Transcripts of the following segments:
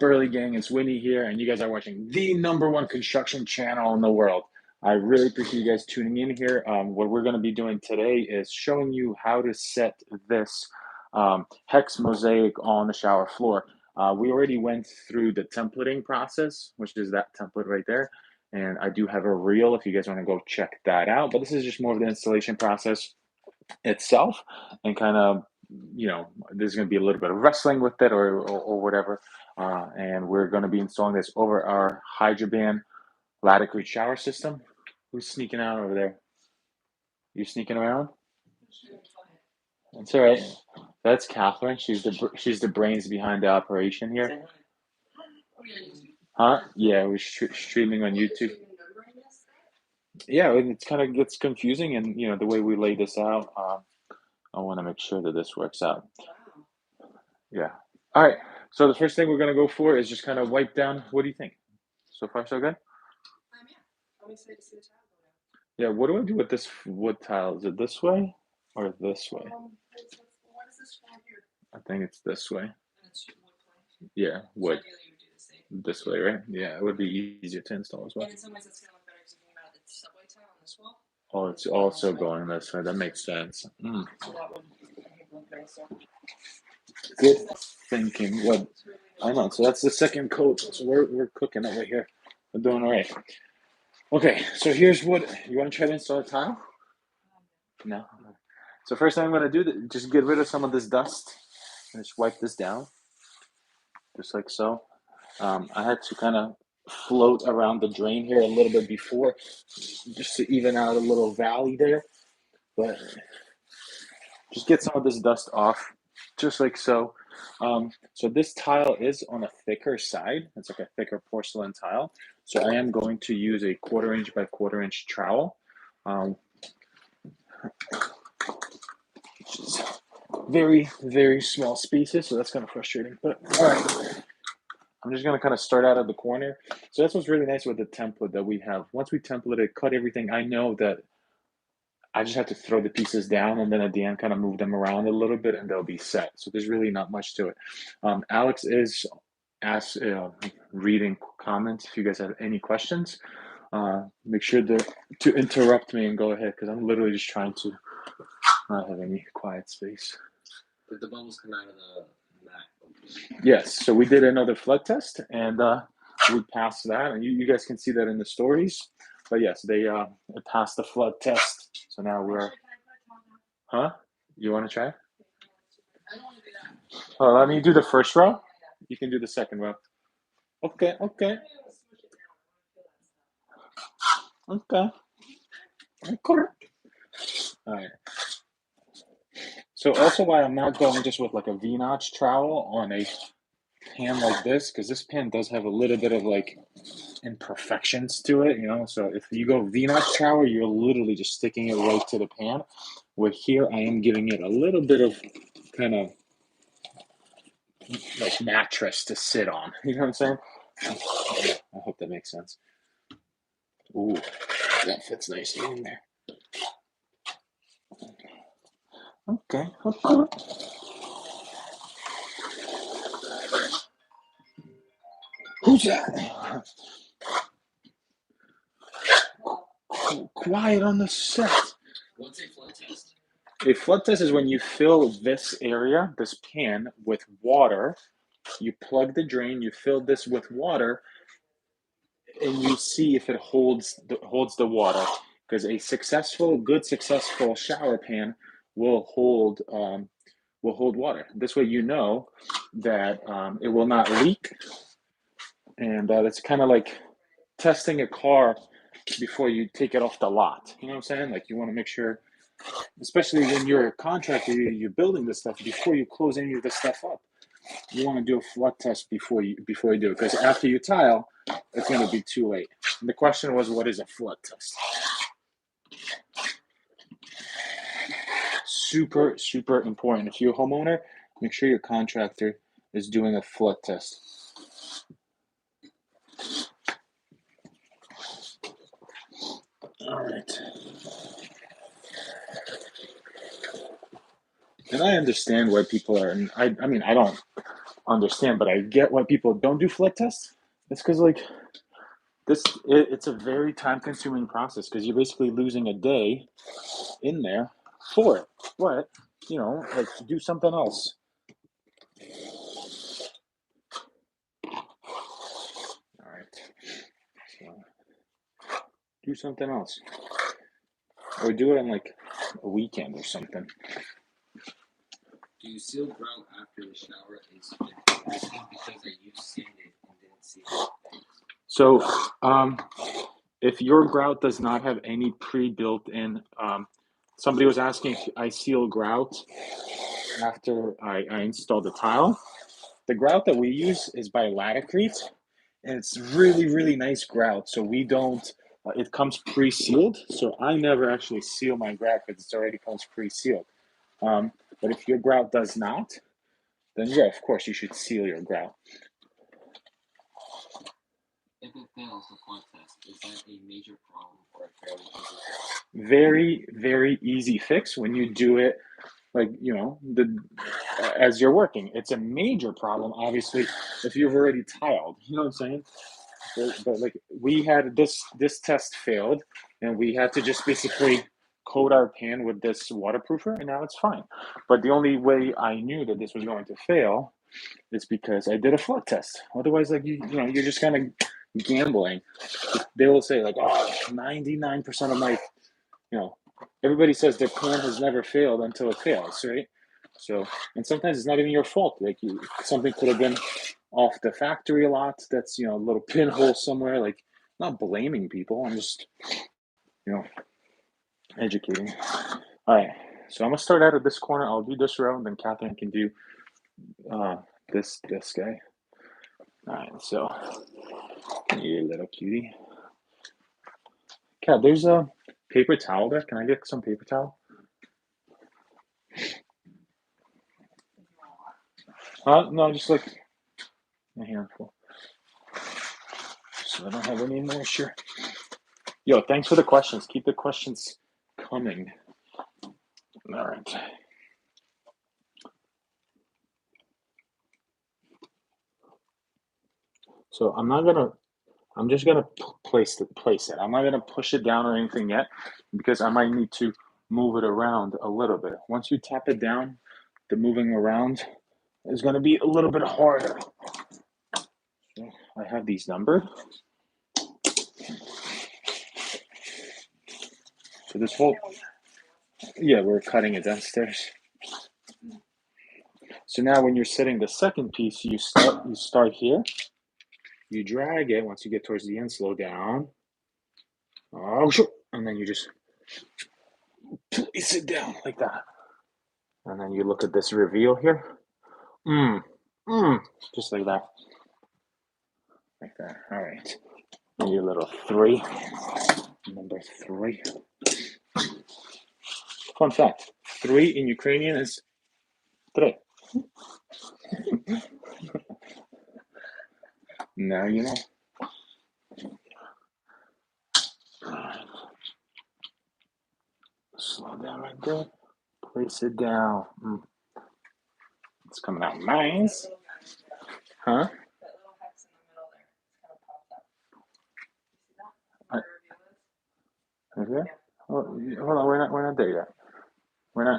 early gang? It's Winnie here, and you guys are watching the #1 construction channel in the world. I really appreciate you guys tuning in here. What we're going to be doing today is showing you how to set this hex mosaic on the shower floor. We already went through the templating process, which is that template right there. And I do have a reel if you guys want to go check that out. But this is just more of the installation process itself, and kind of, there's going to be a little bit of wrestling with it or whatever. And we're going to be installing this over our Hydroban laticrete shower system. Who's sneaking out over there? You sneaking around? That's all right. That's Catherine. She's the brains behind the operation here. Huh? Yeah, we're streaming on YouTube. Yeah, it's kind of gets confusing, and the way we lay this out. I want to make sure that this works out. Yeah. All right. So the first thing we're gonna go for is just kind of wipe down. What do you think? So far, so good? Yeah. I'm excited to see the tile go down. Yeah. What do I do with this wood tile? Is it this way or this way? What is this for here? I think it's this way. And it's wood plank. Yeah, wood. So ideally, you would do the same. This way, right? Yeah, it would be easier to install as well. And in some ways, it's gonna look better because you think about the subway tile on this wall. Oh, it's also going this way. That makes sense. Mm. So that would, I think, look nicer. Good thinking. What? I know. So that's the second coat. So we're cooking over here. We're doing all right. Okay. So here's what you want to try to install a tile. No. So first thing I'm going to do, just get rid of some of this dust and just wipe this down, just like so. I had to kind of float around the drain here a little bit before, just to even out a little valley there. But just get some of this dust off, just like so. So this tile is on a thicker side. It's like a thicker porcelain tile. So I am going to use a 1/4 inch by 1/4 inch trowel. Which is very, very small spaces. So that's kind of frustrating. But all right. I'm just going to kind of start out at the corner. So that's what's really nice with the template that we have. Once we template it, cut everything, I know that I just have to throw the pieces down, and then at the end kind of move them around a little bit, and they'll be set. So there's really not much to it. Alex is reading comments. If you guys have any questions, make sure to interrupt me and go ahead, because I'm literally just trying to not have any quiet space. Did the bubbles come out of the mat? Yes. So we did another flood test, and we passed that, and you guys can see that in the stories. But yes, they passed the flood test. So now we're, huh? You want to try? I don't want to do that. Oh, let me do the first row. You can do the second row. Okay. Okay. All right. So also why I'm not going just with like a V-notch trowel on a pan like this, because this pan does have a little bit of like imperfections to it, so if you go V-notch trowel, you're literally just sticking it right to the pan. With here, I am giving it a little bit of kind of like mattress to sit on. You know what I'm saying? I hope that makes sense. Ooh, that fits nicely in there. Okay. Who's that? Quiet on the set. What's a flood test? A flood test is when you fill this area, this pan, with water. You plug the drain, you fill this with water, and you see if it holds the water. Because a good successful shower pan will hold water. This way, you know that it will not leak, and it's kind of like testing a car before you take it off the lot. You know what I'm saying? Like, you want to make sure, especially when you're a contractor, you're building this stuff, before you close any of this stuff up, you want to do a flood test before you do it, because after you tile, it's going to be too late. And the question was, what is a flood test? Super, super important. If you're a homeowner, make sure your contractor is doing a flood test. All right. And I understand why people are, I mean, I don't understand, but I get why people don't do flood tests. It's because like it's a very time-consuming process because you're basically losing a day in there for it. But like do something else. All right, so do something else, or do it on like a weekend or something. Do you seal grout after the shower is finished? Because I used sanded and didn't see it. So, if your grout does not have any pre-built-in, somebody was asking if I seal grout after I install the tile. The grout that we use is by laticrete, and it's really, really nice grout. So we don't, it comes pre-sealed. So I never actually seal my grout because it already comes pre-sealed. But if your grout does not, then yeah, of course you should seal your grout. If it fails the flood test, is that a major problem or a fairly easy fix? Very, very easy fix when you do it like as you're working. It's a major problem, obviously, if you've already tiled. You know what I'm saying? But like we had this test failed, and we had to just basically coat our pan with this waterproofer, and now it's fine. But the only way I knew that this was going to fail is because I did a flood test. Otherwise, like you're just kind of gambling. They will say like, oh, 99% of my, you know, everybody says their plan has never failed until it fails, right? So, and sometimes it's not even your fault. Like something could have been off the factory a lot. That's a little pinhole somewhere. Like, not blaming people. I'm just you know educating. All right. So I'm gonna start out of this corner. I'll do this row, and then Catherine can do uh, this guy. All right. So you little cutie. Cat, there's a paper towel there. Can I get some paper towel? No, just like a handful. So I don't have any moisture. Yo, thanks for the questions. Keep the questions coming. All right. So I'm just gonna place it. I'm not gonna push it down or anything yet because I might need to move it around a little bit. Once you tap it down, the moving around is gonna be a little bit harder. So I have these numbered. So this whole, yeah, we're cutting it downstairs. So now when you're setting the second piece, you start here. You drag it once you get towards the end, slow down. Oh, sure. And then you just place it down like that. And then you look at this reveal here. Mm, just like that. Like that. All right. And your little 3. Number 3. Fun fact 3 in Ukrainian is 3. Now you know. Slow down right there. Place it down. It's coming out nice. Huh? Okay. Well, hold on, we're not there yet.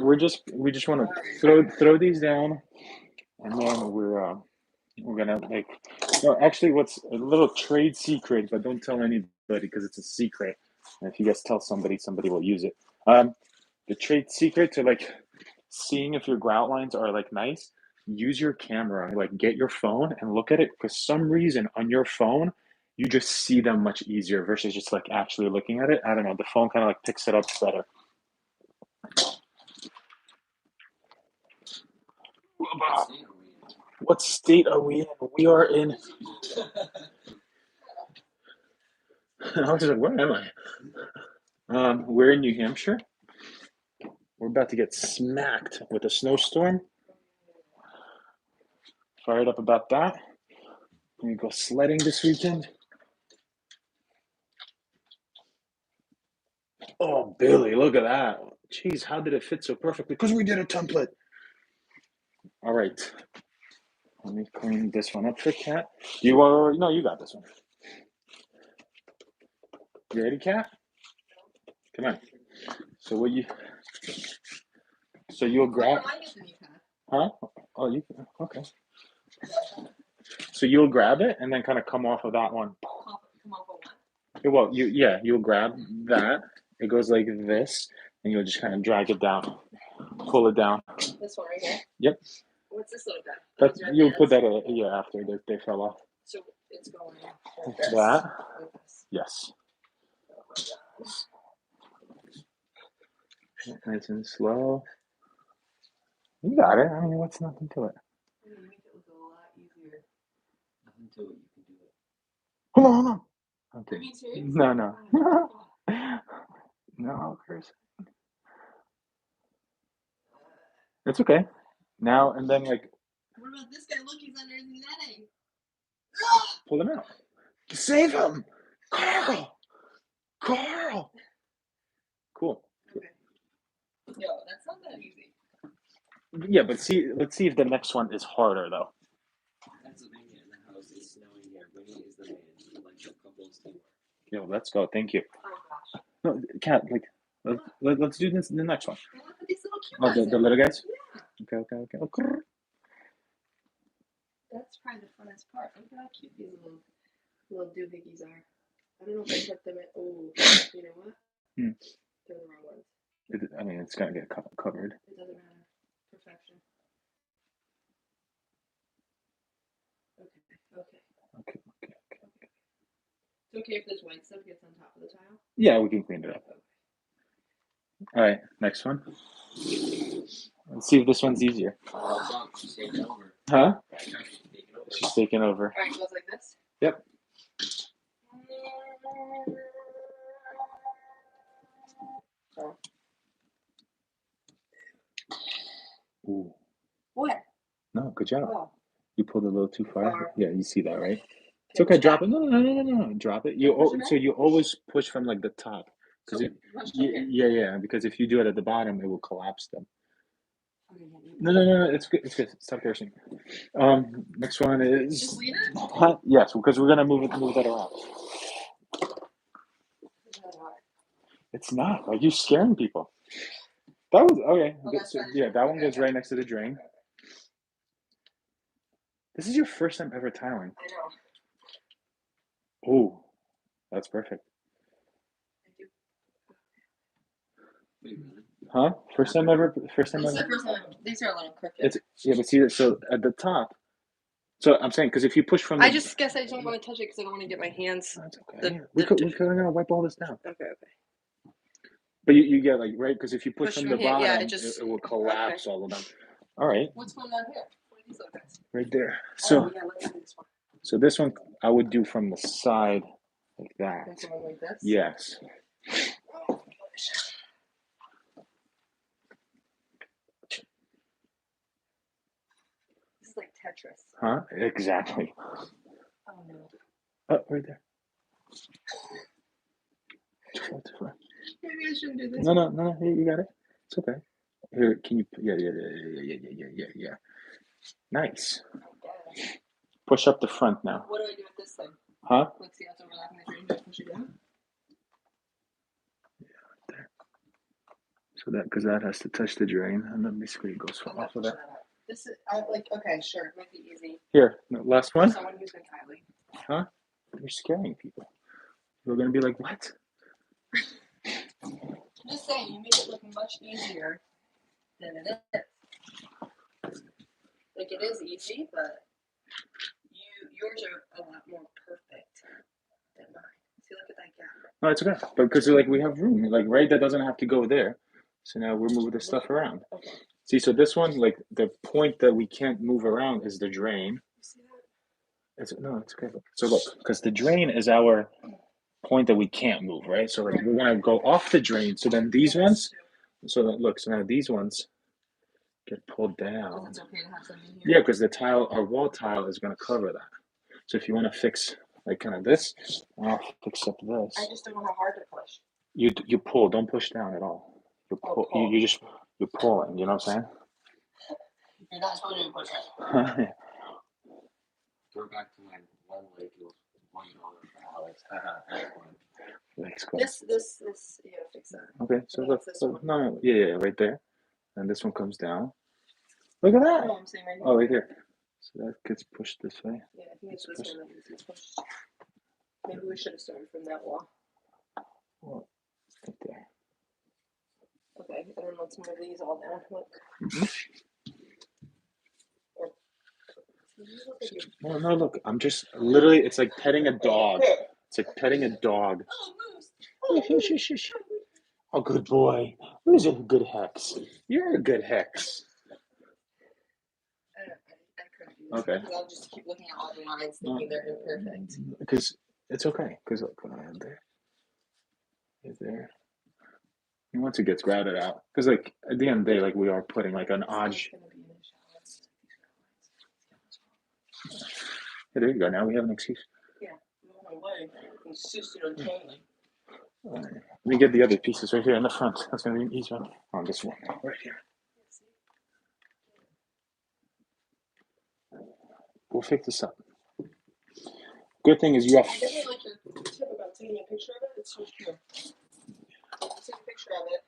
We just want to throw these down, and then we're gonna like. No, actually, what's a little trade secret, but don't tell anybody because it's a secret. And if you guys tell somebody, somebody will use it. The trade secret to like seeing if your grout lines are like nice. Use your camera, like get your phone and look at it. For some reason, on your phone, you just see them much easier versus just like actually looking at it. I don't know. The phone kind of like picks it up better. What state are we in? We are in. I was like, where am I? We're in New Hampshire. We're about to get smacked with a snowstorm. Fired up about that. We go sledding this weekend. Oh, Billy, look at that. Jeez, how did it fit so perfectly? Because we did a template. All right. Let me clean this one up for Cat. No, you got this one. You ready, Cat? Come on. So you'll grab, huh? Oh, you okay? So you'll grab it and then kind of come off of that one. Come off of what? Well, you'll grab that. It goes like this, and you'll just kind of drag it down, pull it down. This one right here? Yep. What's this little guy? That's you'll put that after they fell off. So it's going like that. Like this. Yes. Oh my gosh. Nice and slow. You got it. I mean, what's nothing to it? You make it look a lot easier. Nothing to it. You can do it. Hold on. Okay. Are you serious? No. No, Chris. It's okay. Now and then, like. What about this guy? Look, he's under his netting. Pull him out. Save him, Carl. Cool. Okay. Yo, that's not that easy. Yeah, but let's see if the next one is harder though. Pennsylvania in the house is snowing here. Winnie is the man. Like the couples teamwork. Yo, let's go. Thank you. Oh gosh. No, Cat, like, let's do this. The next one. Look at these little cute Oh, guys. the little guys. Yeah. Okay. That's probably the funnest part. Look how cute these little doohickeys are. I don't know if I put them in. Oh, you know what? Hmm. They're the wrong ones. I mean, it's gonna get covered. It doesn't matter. Perfection. Okay. It's okay if this white stuff gets on top of the tile? Yeah, we can clean it up. All right, next one. Let's see if this one's easier. Oh, she's taking over. Huh? She's taking over. She's taking over. Alright, it goes like this? Yep. Ooh. What? No, good job. Oh. You pulled a little too far. Yeah, you see that, right? It's Okay, okay. Drop it. No. Drop it. So you always push from like the top. So Yeah. Because if you do it at the bottom, it will collapse them. Okay, No. It's good. It's good. Stop cursing. Next one is. just leave it? What? Yes, because we're gonna move that around. It's not. Like you're scaring people. That was okay. So, yeah, that one goes right next to the drain. This is your first time ever tiling. I know. Oh, that's perfect. Huh? First time ever. These are a little crooked. But see, so at the top. So I'm saying, because if you push from. I just guess I don't want to touch it because I don't want to get my hands. That's okay. We're gonna wipe all this down. Okay. But you get like right because if you push from the bottom, yeah, it will collapse all of them. All right. What's going on here? What are these little guys? Right there. So. Oh, yeah, look at this one. So this one I would do from the side like that. That's one like this? Yes. Oh, gosh. This is like Tetris. Huh? Exactly. Oh no. Oh, right there. Maybe I shouldn't do this. No. Here, you got it. It's okay. Here, can you? Yeah. Nice. Push up the front now. What do I do with this thing? Huh? Like, see how it's overlapping the drain? Do I push it down? Yeah, right there. So because that has to touch the drain, and then basically it goes off of that. This is okay, sure, it might be easy. Here, last one. Someone who's been tiling. Huh? You're scaring people. We're gonna be like, what? I'm just saying, you make it look much easier than it is. Like, it is easy, but yours are a lot more perfect than mine. See, look at that gap. No, it's okay. But because like we have room, like right, that doesn't have to go there. So now we're moving the stuff around. Okay. See, so this one, like the point that we can't move around is the drain. You see that? It's okay. So look, because the drain is our point that we can't move, right? So like we want to go off the drain. So then these ones, so now these ones get pulled down. It's okay to have some in here. Yeah, because our wall tile is going to cover that. So if you want to fix like kind of this, I'll fix up this. I just don't know how hard to push. You pull, don't push down at all. Pull. You're pulling. You know what I'm saying? You're not supposed to push it. refer back to my one leg. It was $1 for Alex. Legs close. This, you gotta fix that. Okay, so That's this one. no, yeah, right there. And this one comes down. Look at that. No, I'm saying right here. Oh, right here. So that gets pushed this way. Yeah, I think it's this one that needs to be pushed. Maybe we should have started from that wall. Well, right there. Okay, and then let's move these all down. Look. No, look. I'm just literally. It's like petting a dog. It's like petting a dog. Oh, shush. Oh, good boy. Who's a good hex? You're a good hex. I couldn't do this. Okay. Because I'll just keep looking at all the lines thinking they're imperfect. Because it's okay. Because look, there. Is there? And once it gets grouted out, because like at the end of the day, like we are putting like an odd. Hey, there you go. Now we have an excuse. Yeah, no way. Insisted on telling. Let me get the other pieces right here in the front. That's gonna be an easy one. On this one, right here. We'll fix this up. Good thing is you have. I definitely like your tip about taking a picture of it. It's so true. I'll take a picture of it.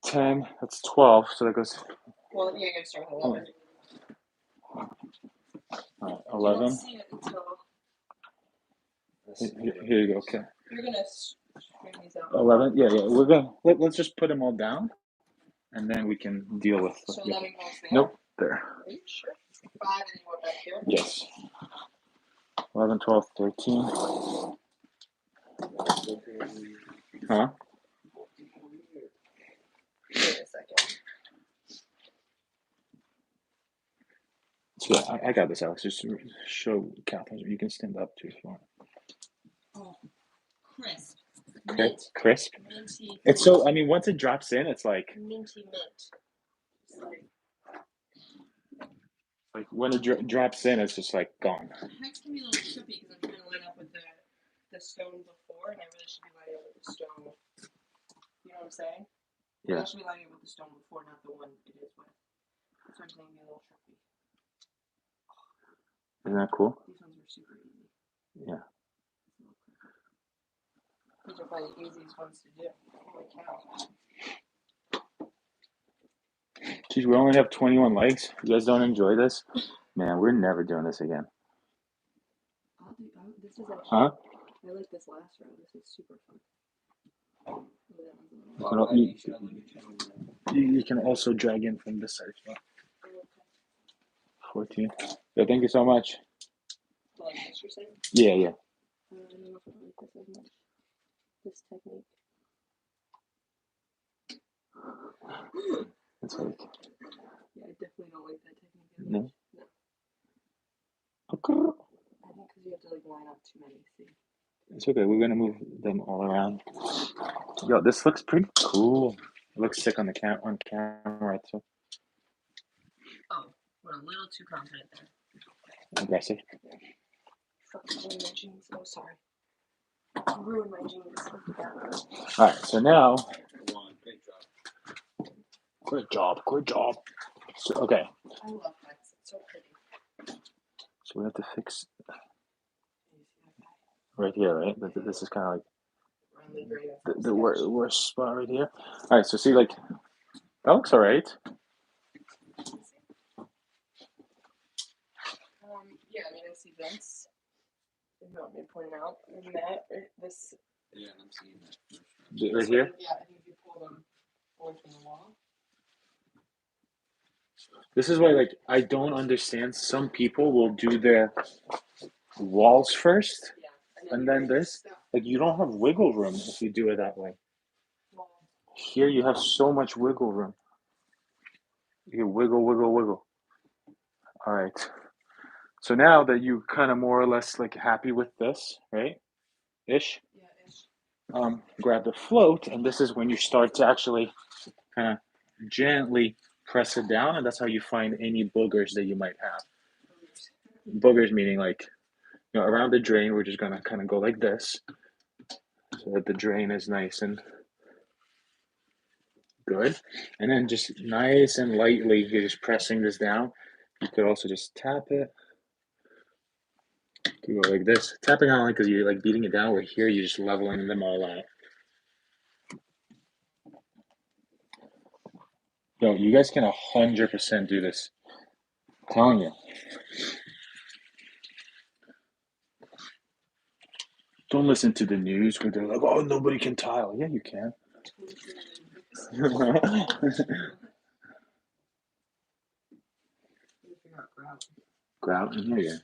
10. That's 12. So that goes. Well, yeah, you gotta start with 11. All right, You 11. don't see it until. Here you go. Okay. You're gonna bring these out. 11. Yeah. We're gonna let's just put them all down, and then we can deal with. So 11 goes there. Nope. There. Are you sure? 5 and then go back here. Yes. 11, 12, 13. Huh? Wait a second. So yeah, I got this, Alex. Just show Catherine. You can stand up too if you want. Oh, crisp. Mint. Crisp. Minty. It's so. I mean, once it drops in, it's like. Minty mint. Like when it drops in, it's just like gone. Hex can be a little trippy because I'm trying to line up with the stone before, and I really should be lining up with the stone. You know what I'm saying? Yeah. I should be lining up with the stone before, not the one it is with. That's why I'm saying be a little trippy. Isn't that cool? These ones are super easy. Yeah. These are probably the easiest ones to do. Holy cow. Geez, we only have 21 likes. You guys don't enjoy this? Man, we're never doing this again. This is actually, huh? I like this last row. This is super fun. You can also drag in from this side as well. 14. Yeah, thank you so much. Like this, you're saying? Yeah. I don't know if I like this as much. This technique. It's like. Yeah, I definitely don't like that technique. No? No. I think because you have to like line up too many. See? It's okay. We're gonna move them all around. Yo, this looks pretty cool. It looks sick on the camera too. Oh, we're a little too confident there. Aggressive. Fucking ruined my jeans. Oh, sorry. Ruined my jeans. All right. So now. Great job. So, okay. I love hex. It's so pretty. So we have to fix right here, right? This is kind of like the worst spot right here. All right. So see, like that looks all right. Yeah, I mean, I see this. You know what I mean, pointing out. And that, this. Yeah, I'm seeing that. Right here? Yeah, I think if you pull them away from the wall. This is why, like, I don't understand. Some people will do their walls first, and then this. Like, you don't have wiggle room if you do it that way. Here, you have so much wiggle room. You can wiggle. All right. So now that you kind of more or less like happy with this, right? Ish. Yeah, ish. Grab the float, and this is when you start to actually kind of gently press it down, and that's how you find any boogers that you might have. Boogers meaning like, around the drain, we're just gonna kind of go like this, so that the drain is nice and good. And then just nice and lightly, you're just pressing this down. You could also just tap it. You go like this. Tapping on like because you're like beating it down. Where here you're just leveling them all out. Yo, you guys can 100% do this. I'm telling you. Don't listen to the news where they're like, "Oh, nobody can tile." Yeah, you can. Grout in here.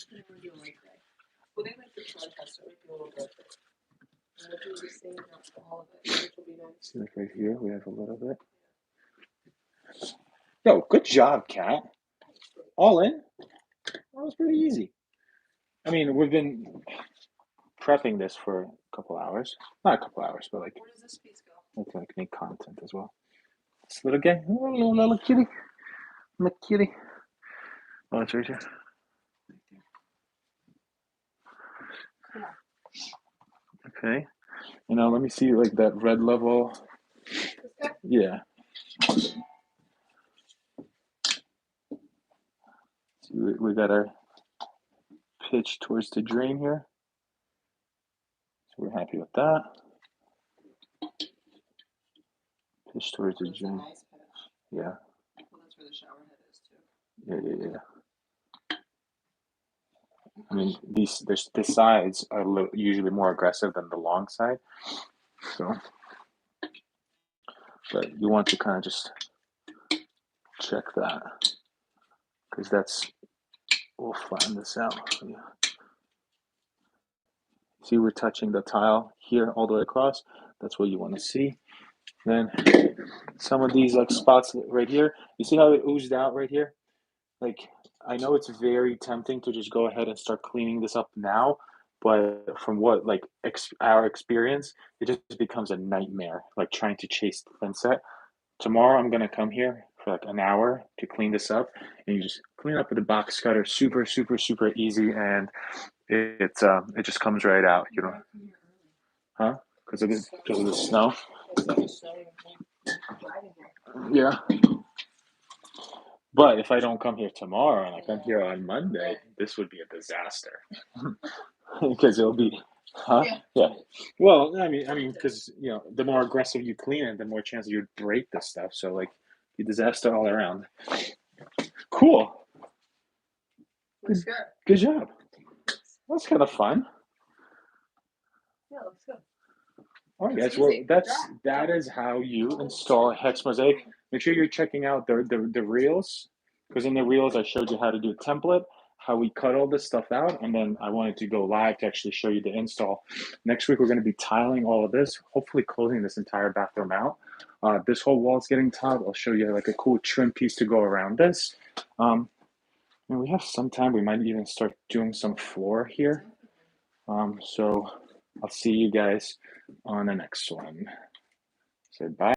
Well, they like the flood test, it might be a little bit. We'll do the same, not all of it, which will be nice. See, like right here, we have a little bit. Yo, good job, Kat. All in. That was pretty easy. I mean, we've been prepping this for a couple hours. Not a couple hours, but like Where does this piece go? let's like make content as well. This little guy, oh, little kitty, little kitty. Oh, it's right here. Okay. And now let me see like that red level. Yeah. So we got our pitch towards the drain here. So we're happy with that. Pitch towards the drain. Nice pitch. Yeah. Well, that's where the shower head is too. Yeah. I mean, the sides are usually more aggressive than the long side. So, but you want to kind of just check that because we'll flatten this out. Yeah. See, we're touching the tile here all the way across. That's what you want to see. Then some of these like spots right here, you see how it oozed out right here? Like, I know it's very tempting to just go ahead and start cleaning this up now, but from what like our experience, it just becomes a nightmare, like trying to chase the thin set. Tomorrow I'm gonna come here for like an hour to clean this up, and you just clean up with a box cutter, super, super, super easy, and it just comes right out. You know, huh? Because of the snow. Yeah. But if I don't come here tomorrow and I come here on Monday, this would be a disaster because it'll be, huh? Yeah. Well, because the more aggressive you clean it, the more chance you'd break this stuff. So like, be disaster all around. Cool. Looks good. Good job. That's kind of fun. Yeah, looks good. All right, guys. Well, that is how you install a Hex Mosaic. Make sure you're checking out the reels, because in the reels I showed you how to do a template, how we cut all this stuff out, and then I wanted to go live to actually show you the install. Next week we're going to be tiling all of this, hopefully closing this entire bathroom out. This whole wall is getting tiled. I'll show you like a cool trim piece to go around this. And we have some time. We might even start doing some floor here. So I'll see you guys on the next one. Say bye.